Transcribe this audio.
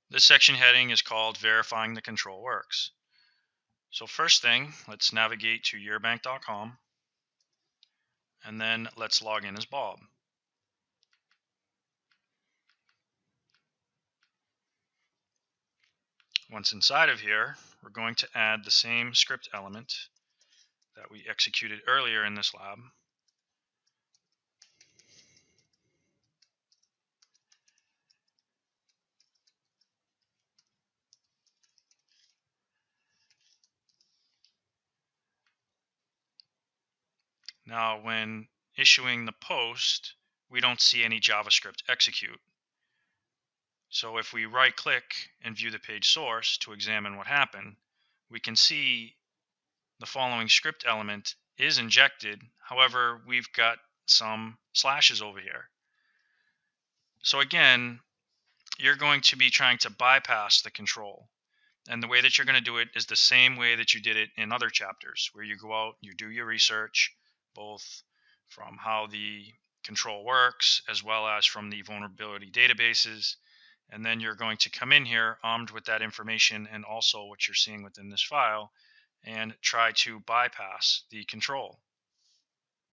This section heading is called Verifying the Control Works. So first thing, let's navigate to yourbank.com and then let's log in as Bob. Once inside of here, we're going to add the same script element that we executed earlier in this lab. Now, when issuing the post, we don't see any JavaScript execute. So if we right-click and view the page source to examine what happened, we can see the following script element is injected. However, we've got some slashes over here. So again, you're going to be trying to bypass the control. And the way that you're going to do it is the same way that you did it in other chapters, where you go out, you do your research, both from how the control works as well as from the vulnerability databases. And then you're going to come in here armed with that information and also what you're seeing within this file and try to bypass the control.